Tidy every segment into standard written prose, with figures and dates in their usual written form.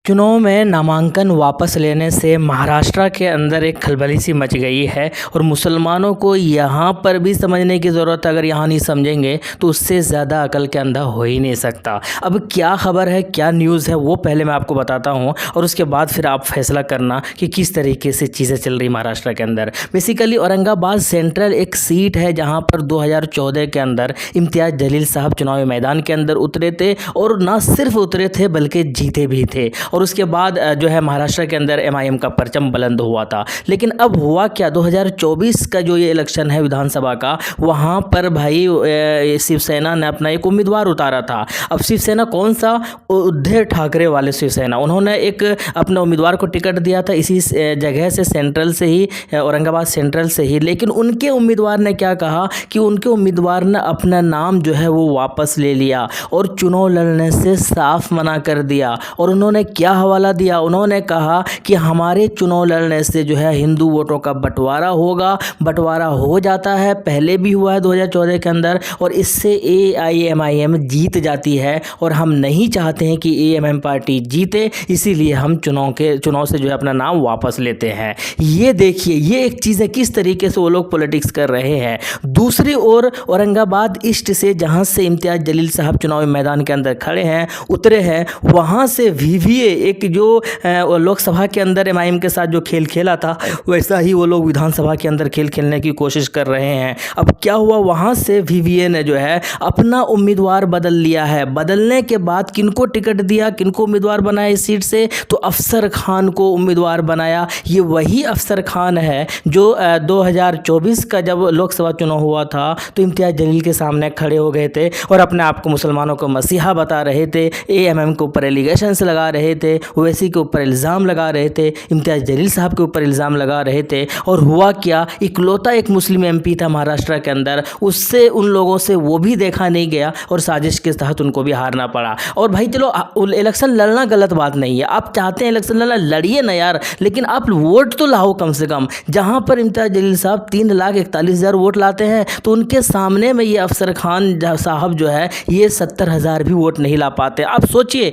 चुनाव में नामांकन वापस लेने से महाराष्ट्र के अंदर एक खलबली सी मच गई है और मुसलमानों को यहाँ पर भी समझने की ज़रूरत है। अगर यहाँ नहीं समझेंगे तो उससे ज़्यादा अकल के अंधा हो ही नहीं सकता। अब क्या खबर है, क्या न्यूज़ है, वो पहले मैं आपको बताता हूँ और उसके बाद फिर आप फैसला करना कि किस तरीके से चीज़ें चल रही महाराष्ट्र के अंदर। बेसिकली औरंगाबाद सेंट्रल एक सीट है जहाँ पर 2014 के अंदर इम्तियाज़ जलील साहब चुनावी मैदान के अंदर उतरे थे और ना सिर्फ उतरे थे बल्कि जीते भी थे। और उसके बाद जो है महाराष्ट्र के अंदर एमआईएम का परचम बुलंद हुआ था। लेकिन अब हुआ क्या, 2024 का जो ये इलेक्शन है विधानसभा का, वहाँ पर भाई शिवसेना ने अपना एक उम्मीदवार उतारा था। अब शिवसेना कौन सा, उद्धव ठाकरे वाले शिवसेना, उन्होंने एक अपने उम्मीदवार को टिकट दिया था इसी जगह से, सेंट्रल से ही, औरंगाबाद सेंट्रल से ही। लेकिन उनके उम्मीदवार ने क्या कहा कि उनके उम्मीदवार ने अपना नाम जो है वो वापस ले लिया और चुनाव लड़ने से साफ मना कर दिया। और उन्होंने क्या हवाला दिया, उन्होंने कहा कि हमारे चुनाव लड़ने से जो है हिंदू वोटों का बंटवारा होगा, बंटवारा हो जाता है, पहले भी हुआ है 2014 के अंदर, और इससे एआईएमआईएम जीत जाती है और हम नहीं चाहते हैं कि एएमएम पार्टी जीते, इसीलिए हम चुनाव से जो है अपना नाम वापस लेते हैं। ये देखिए, ये एक चीज़ है किस तरीके से वो लोग पॉलिटिक्स कर रहे हैं। दूसरी ओर औरंगाबाद ईस्ट से, जहाँ से इम्तियाज़ जलील साहब चुनावी मैदान के अंदर खड़े हैं, उतरे हैं, वहाँ से वीवीए एक जो लोकसभा के अंदर एमआईएम के साथ जो खेल खेला था, वैसा ही वो लोग विधानसभा के अंदर खेल खेलने की कोशिश कर रहे हैं। अब क्या हुआ, वहाँ से वीवीए ने जो है अपना उम्मीदवार बदल लिया है। बदलने के बाद किनको टिकट दिया, किनको उम्मीदवार बनाया इस सीट से, तो अफसर खान को उम्मीदवार बनाया। ये वही अफसर खान है जो 2024 का जब लोकसभा चुनाव हुआ था तो इम्तियाज़ जलील के सामने खड़े हो गए थे और अपने आप को मुसलमानों को मसीहा बता रहे थे, एएमएम के ऊपर एलिगेशंस लगा रहे थे, ओवैसी के ऊपर इल्ज़ाम लगा रहे थे, इम्तियाज़ जलील साहब के ऊपर इल्ज़ाम लगा रहे थे। और हुआ क्या, इकलौता एक मुस्लिम एमपी था महाराष्ट्र के अंदर, उससे उन लोगों से वो भी देखा नहीं गया और साजिश के तहत उनको भी हारना पड़ा। और भाई चलो, इलेक्शन लड़ना गलत बात नहीं है, आप चाहते हैं इलेक्शन लड़ना, लड़िए ना यार, लेकिन आप वोट तो लाओ कम से कम। जहाँ पर इम्तियाज़ जलील साहब 3,41,000 वोट लाते हैं तो उनके सामने में ये अफसर खान साहब जो है ये 70,000 भी वोट नहीं ला पाते। आप सोचिए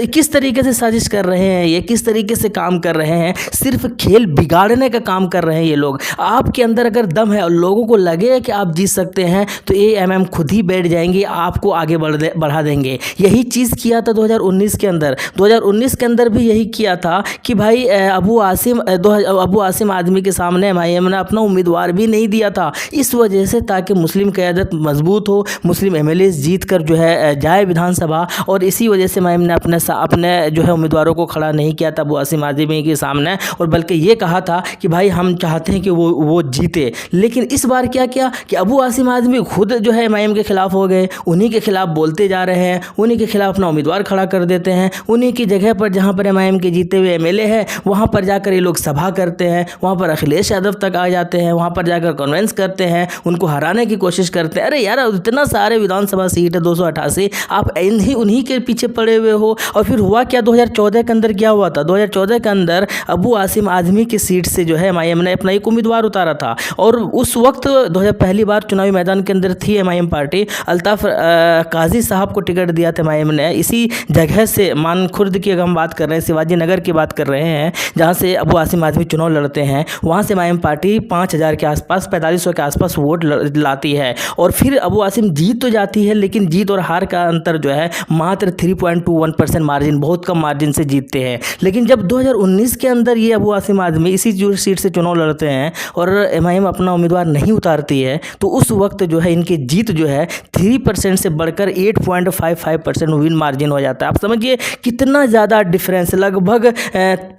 किस तरीके से साजिश कर रहे हैं, ये किस तरीके से काम कर रहे हैं, सिर्फ खेल बिगाड़ने का काम कर रहे हैं ये लोग। आपके अंदर अगर दम है और लोगों को लगे कि आप जीत सकते हैं तो एएमएम खुद ही बैठ जाएंगे, आपको आगे बढ़ा देंगे। यही चीज़ किया था 2019 के अंदर। 2019 के अंदर भी यही किया था कि भाई अबू आसिम आदमी के सामने एमआईएम ने अपना उम्मीदवार भी नहीं दिया था, इस वजह से ताकि मुस्लिम क़यादत मजबूत हो, मुस्लिम एमएलए जीत कर जो है जाए विधानसभा। और इसी वजह से एमआईएम ने अपने जो है उम्मीदवारों को खड़ा नहीं किया था अबू आसिम आदमी के सामने, और बल्कि ये कहा था कि भाई हम चाहते हैं कि वो जीते। लेकिन इस बार क्या किया कि अबू आसिम आदमी खुद जो है एमआईएम के खिलाफ हो गए, उन्हीं के खिलाफ बोलते जा रहे हैं, उन्हीं के खिलाफ अपना उम्मीदवार खड़ा कर देते हैं, उन्हीं की जगह पर जहाँ पर एमआईएम के जीते हुए एमएलए हैं वहाँ पर जाकर ये लोग सभा करते हैं, वहाँ पर अखिलेश यादव तक आ जाते हैं, वहाँ पर जाकर कन्वेंस करते हैं, उनको हराने की कोशिश करते हैं। अरे यार, इतना सारे विधानसभा सीट है 288, आप उन्हीं के पीछे पड़े हुए हो। और फिर हुआ क्या, 2014 के अंदर क्या हुआ था, 2014 के अंदर अबू आसिम आदमी की सीट से जो है एमआईएम ने अपना एक उम्मीदवार उतारा था। और उस वक्त पहली बार चुनावी मैदान के अंदर थी एमआईएम पार्टी, अल्ताफ काजी साहब को टिकट दिया था एमआईएम ने इसी जगह से। मानखुर्द की अगर हम बात कर रहे हैं, शिवाजी नगर की बात कर रहे हैं, जहाँ से अबू आसिम आदमी चुनाव लड़ते हैं, वहाँ से एमआईएम पार्टी 5,000 के आसपास, 4500 के आसपास वोट लाती है। और फिर अबू आसिम जीत तो जाती है, लेकिन जीत और हार का अंतर जो है मात्र 3.21% मार्जिन, बहुत कम मार्जिन से जीतते हैं। लेकिन जब 2019 के अंदर ये अबू आसिम आदमी इसी जो सीट से चुनाव लड़ते हैं और एमआईएम अपना उम्मीदवार नहीं उतारती है, तो उस वक्त जो है इनकी जीत जो है 3% से बढ़कर 8.55% विन मार्जिन हो जाता है। आप समझिए कितना ज़्यादा डिफरेंस, लगभग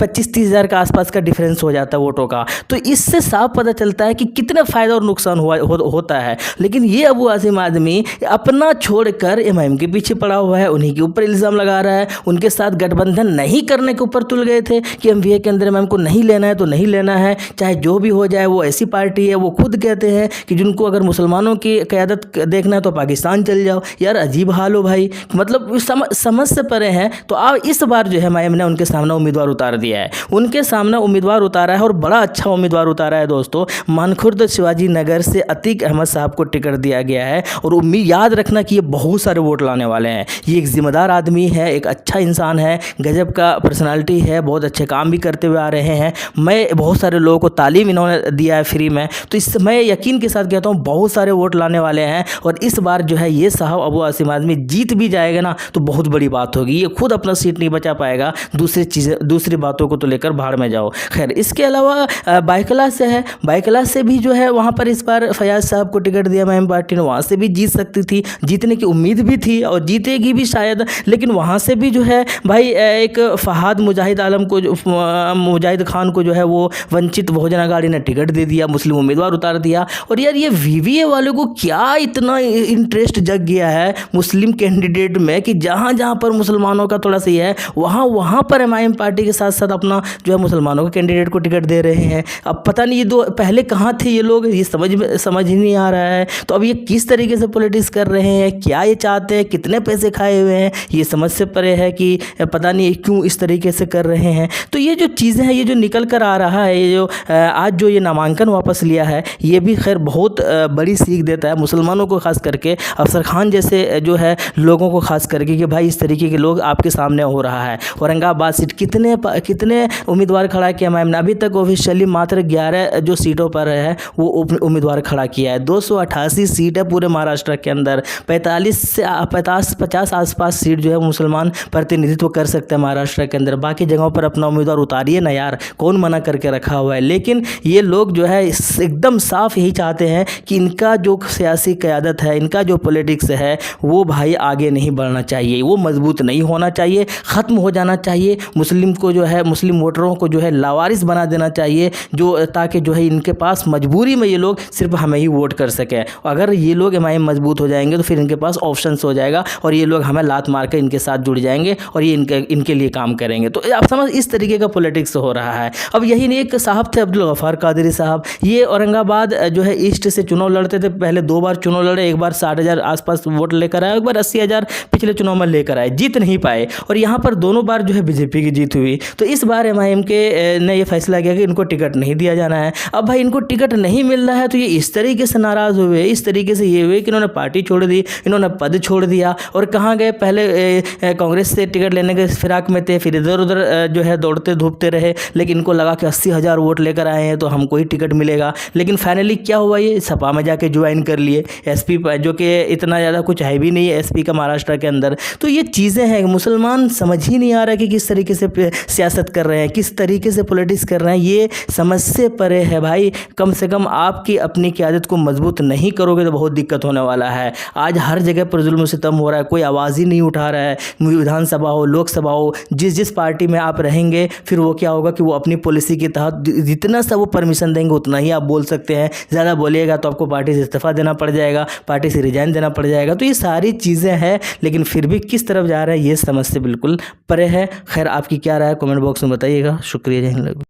25-30 हज़ार के आसपास का डिफरेंस हो जाता है वोटों का। तो इससे साफ पता चलता है कि कितना फ़ायदा और नुकसान होता है। लेकिन ये अबू आसिम आदमी अपना छोड़कर एमआईएम के पीछे पड़ा हुआ है, उन्हीं के ऊपर इल्ज़ाम लगा रहा है, उनके साथ गठबंधन नहीं करने के ऊपर तुल गए थे कि एमवीए के अंदर एमआईएम को नहीं लेना है तो नहीं लेना है, चाहे जो भी हो जाए। वो ऐसी पार्टी है, वो खुद कहते हैं कि जिनको अगर मुसलमानों की क़यादत देखना है तो पाकिस्तान चल जाओ। यार अजीब हाल हो भाई, मतलब समझ से परे हैं। तो अब इस बार जो है एमआईएम ने उनके सामने उम्मीदवार उतार दिया है, उनके सामने उम्मीदवार उतारा है और बड़ा अच्छा उम्मीदवार उतारा है दोस्तों। मानखुर्द शिवाजी नगर से अतीक अहमद साहब को टिकट दिया गया है और याद रखना कि ये बहुत सारे वोट लाने वाले हैं। ये एक जिम्मेदार आदमी है, एक अच्छा इंसान है, गजब का पर्सनालिटी है, बहुत अच्छे काम भी करते हुए आ रहे हैं। मैं बहुत सारे लोगों को तालीम इन्होंने दिया है फ्री में, तो इस मैं यकीन के साथ कहता हूँ बहुत सारे वोट लाने वाले हैं और इस बार जो है ये साहब अबू आसिम आज़मी जीत भी जाएगा ना तो बहुत बड़ी बात होगी। ये खुद अपना सीट नहीं बचा पाएगा, दूसरी बातों को तो लेकर भाड़ में जाओ। खैर, इसके अलावा बाइकला से है, बाइकला से भी जो है वहाँ पर इस बार फयाज साहब को टिकट दिया महम पार्टी ने, वहाँ से भी जीत सकती थी, जीतने की उम्मीद भी थी और जीतेगी भी शायद, लेकिन वहाँ से भी जो है भाई एक फहाद मुजाहिद आलम को मुजाहिद खान को जो है वो वंचित बहुजन अघाड़ी ने टिकट दे दिया, मुस्लिम उम्मीदवार उतार दिया। और यार ये वीवीए वालों को क्या इतना इंटरेस्ट जग गया है मुस्लिम कैंडिडेट में कि जहाँ जहाँ पर मुसलमानों का थोड़ा सा है वहाँ पर एमआईएम पार्टी के साथ साथ अपना जो है मुसलमानों के कैंडिडेट को टिकट दे रहे हैं। अब पता नहीं ये दो पहले कहाँ थे ये लोग, ये समझ ही नहीं आ रहा है। तो अब ये किस तरीके से पॉलिटिक्स कर रहे हैं, क्या ये चाहते हैं, कितने पैसे खाए हुए हैं, ये समझ से परे है कि पता नहीं क्यों इस तरीके से कर रहे हैं। तो ये जो चीज़ें हैं, ये जो निकल कर आ रहा है, ये जो आज जो ये नामांकन वापस लिया है, ये भी खैर बहुत बड़ी सीख देता है मुसलमानों को, खास करके अफसर खान जैसे जो है लोगों को, खास करके कि भाई इस तरीके के लोग आपके सामने हो रहा है। औरंगाबाद सीट कितने उम्मीदवार खड़ा किया मैम ने, अभी तक ऑफिशियली मात्र 11 जो सीटों पर है वो उम्मीदवार खड़ा किया है। 288 सीट है पूरे महाराष्ट्र के अंदर, 45 से 50 आसपास सीट जो है मुसलमान प्रतिनिधित्व कर सकते हैं महाराष्ट्र के अंदर। बाकी जगहों पर अपना उम्मीदवार उतारिए ना यार, कौन मना करके रखा हुआ है। लेकिन ये लोग जो है एकदम साफ यही चाहते हैं कि इनका जो सियासी क़यादत है, इनका जो पॉलिटिक्स है वो भाई आगे नहीं बढ़ना चाहिए, वो मजबूत नहीं होना चाहिए, ख़त्म हो जाना चाहिए। मुस्लिम को जो है, मुस्लिम वोटरों को जो है लावारिस बना देना चाहिए, जो ताकि जो है इनके पास मजबूरी में ये लोग सिर्फ हमें ही वोट कर सकें। अगर ये लोग एमआईएम मजबूत हो जाएंगे तो फिर इनके पास ऑप्शंस हो जाएगा और ये लोग हमें लात मार कर इनके साथ जुड़ जाएंगे और ये इनके लिए काम करेंगे। तो आप समझ, इस तरीके का पॉलिटिक्स हो रहा है। अब यही नहीं, एक साहब थे अब्दुल गफ़ार कादरी साहब, ये औरंगाबाद जो है ईस्ट से चुनाव लड़ते थे, पहले 2 बार चुनाव लड़े, एक बार 60,000 आसपास वोट लेकर आए, एक बार 80,000 पिछले चुनाव में लेकर आए, जीत नहीं पाए और यहाँ पर दोनों बार जो है बीजेपी की जीत हुई। तो इस बार एमआईएम के ने ये फैसला किया कि इनको टिकट नहीं दिया जाना है। अब भाई इनको टिकट नहीं मिल रहा है तो ये इस तरीके से नाराज़ हुए, इस तरीके से ये हुए कि इन्होंने पार्टी छोड़ दी, इन्होंने पद छोड़ दिया और कहाँ गए, पहले कांग्रेस से टिकट लेने के फिराक में थे, फिर इधर उधर जो है दौड़ते धूपते रहे, लेकिन इनको लगा कि 80,000 वोट लेकर आए हैं तो हमको ही टिकट मिलेगा। लेकिन फाइनली क्या हुआ, ये सपा में जाके ज्वाइन कर लिए, एसपी जो कि इतना ज़्यादा कुछ है भी नहीं है एसपी का महाराष्ट्र के अंदर। तो ये चीज़ें हैं, मुसलमान समझ ही नहीं आ रहा कि किस तरीके से सियासत कर रहे हैं, किस तरीके से पॉलिटिक्स कर रहे हैं, ये समझ से परे है भाई। कम से कम आपकी अपनी क़यादत को मजबूत नहीं करोगे तो बहुत दिक्कत होने वाला है। आज हर जगह पर जुल्म सितम हो रहा है, कोई आवाज़ ही नहीं उठा रहा है। विधानसभा हो, लोकसभा हो, जिस पार्टी में आप रहेंगे फिर वो क्या होगा कि वो अपनी पॉलिसी के तहत जितना सा वो परमिशन देंगे उतना ही आप बोल सकते हैं। ज़्यादा बोलिएगा तो आपको पार्टी से इस्तीफा देना पड़ जाएगा, पार्टी से रिजाइन देना पड़ जाएगा। तो ये सारी चीज़ें हैं, लेकिन फिर भी किस तरफ जा रहा है ये समझ से बिल्कुल परे है। खैर, आपकी क्या राय है कमेंट बॉक्स में बताइएगा। शुक्रिया, जय हिंद।